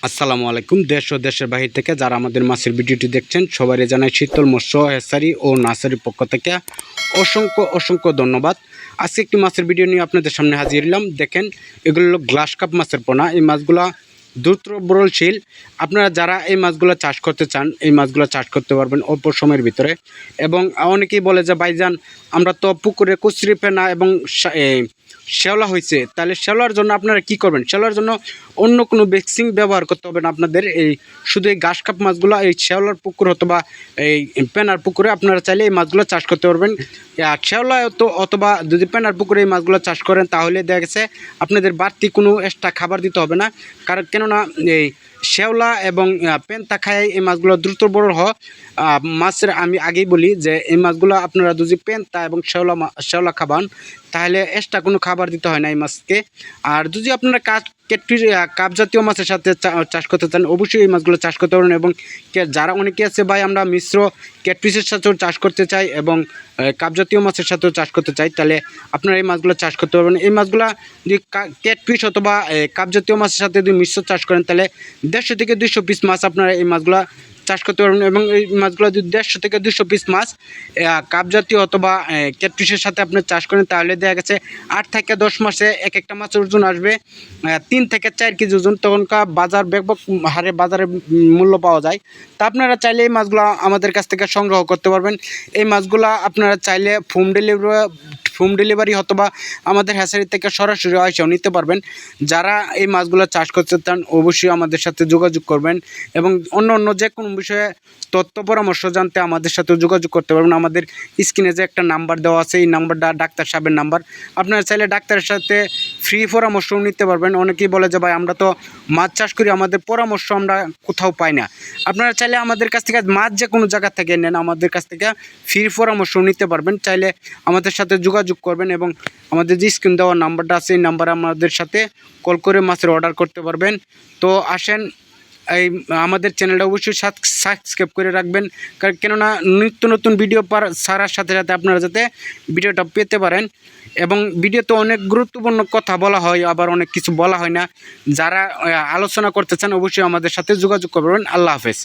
আসসালামু আলাইকুম। দেশ ও দেশের বাহির থেকে যারা আমাদের মাছের ভিডিওটি দেখছেন সবাই জানাই শীতল মৎস্য হেসারি ও নার্সারির পক্ষ থেকে অসংখ্য অসংখ্য ধন্যবাদ। আজকে একটি মাছের ভিডিও নিয়ে আপনাদের সামনে হাজির হলাম। দেখেন, এগুলো হলো গ্লাস কাপ মাছের পোনা। এই মাছগুলা দ্রুত বরলশীল। আপনারা যারা এই মাছগুলো চাষ করতে চান, এই মাছগুলো চাষ করতে পারবেন অল্প সময়ের ভিতরে। এবং অনেকেই বলে যে ভাইজান, আমরা তো পুকুরে কচুরি ফেনা এবং শ্যাওলা হয়েছে, তাহলে শ্যাওলার জন্য আপনারা কি করবেন? শ্যাওলার জন্য অন্য কোনো ভ্যাকসিন ব্যবহার করতে হবে না আপনাদের। এই শুধু এই ঘাস কাপ মাছগুলো এই শ্যাওলার পুকুর অথবা এই পেনার পুকুরে আপনারা চাইলে এই মাছগুলো চাষ করতে পারবেন। আর শ্যাওলা অথবা যদি পেনার পুকুরে এই মাছগুলো চাষ করেন তাহলে দেখা গেছে আপনাদের বাড়তি কোনো এক্সট্রা খাবার দিতে হবে না। কারণ কেননা এই শ্যাওলা এবং পেন্তা খায় এই মাছগুলো দ্রুত বড় হয়। মাছের আমি আগেই বলি যে এই মাছগুলো আপনারা যদি পেন্তা এবং শ্যাওলা খাবান তাহলে এক্সট্রা কোনো খাবার দিতে হয় না এই মাছকে। আর যদি আপনারা কাপ জাতীয় মাছের সাথে চাষ করতে চান অবশ্যই এই মাছগুলো চাষ করতে পারেন। এবং যারা অনেকে আছে ভাই আমরা মিশ্র ক্যাটফিশের সাথেও চাষ করতে চাই এবং কাপ জাতীয় মাছের সাথেও চাষ করতে চাই, তাহলে আপনারা এই মাছগুলো চাষ করতে পারবেন। এই মাছগুলো যদি ক্যাটফিশ অথবা কাপ জাতীয় মাছের সাথে যদি মিশ্র চাষ করেন তাহলে 150 থেকে 200 পিস মাছ আপনারা এই মাছগুলো চাষ করতে পারবেন। এবং এই মাছগুলো যদি 150 থেকে 200 পিস মাছ কাপ জাতীয় অথবা ক্যাটফিশের সাথে আপনি চাষ করেন তাহলে দেখা গেছে 8 থেকে 10 মাসে এক একটা মাছের ওজন আসবে 3 থেকে 4 কেজি ওজন। তখনকার বাজার ব্যাপক হারে বাজারে মূল্য পাওয়া যায়। তা আপনারা চাইলে এই মাছগুলো আমাদের কাছ থেকে সংগ্রহ করতে পারবেন। এই মাছগুলো আপনারা চাইলে হোম ডেলিভারি অথবা আমাদের হ্যাচারি থেকে সরাসরি এসেও নিতে পারবেন। যারা এই মাছগুলো চাষ করতে চান অবশ্যই আমাদের সাথে যোগাযোগ করবেন এবং অন্য যে কোনো বিষয়ে তথ্য পরামর্শ জানতে আমাদের সাথে যোগাযোগ করতে পারবেন। আমাদের স্ক্রিনে যে একটা নাম্বার দেওয়া আছে এই নাম্বারটা ডাক্তার সাহেবের নাম্বার। আপনারা চাইলে ডাক্তারের সাথে ফ্রি পরামর্শও নিতে পারবেন। অনেকেই বলে যে ভাই আমরা তো মাছ চাষ করি, আমাদের পরামর্শ আমরা কোথাও পাই না। আপনারা চাইলে আমাদের কাছ থেকে মাছ যে কোনো জায়গা থেকে নেন আমাদের কাছ থেকে ফ্রি পরামর্শ নিতে পারবেন। চাইলে আমাদের সাথে যোগাযোগ করবেন এবং আমাদের যে স্ক্রিন দেওয়া নাম্বারটা আছে এই নাম্বারে আমাদের সাথে কল করে মাছের অর্ডার করতে পারবেন। তো আসেন, এই আমাদের চ্যানেলটা অবশ্যই সাবস্ক্রাইব করে রাখবেন, কেননা নিত্য নতুন ভিডিও ছাড়ার সাথে সাথে আপনারা যাতে ভিডিওটা পেতে পারেন। এবং ভিডিওতে অনেক গুরুত্বপূর্ণ কথা বলা হয়, আবার অনেক কিছু বলা হয় না। যারা আলোচনা করতে চান অবশ্যই আমাদের সাথে যোগাযোগ করবেন। আল্লাহ হাফেজ।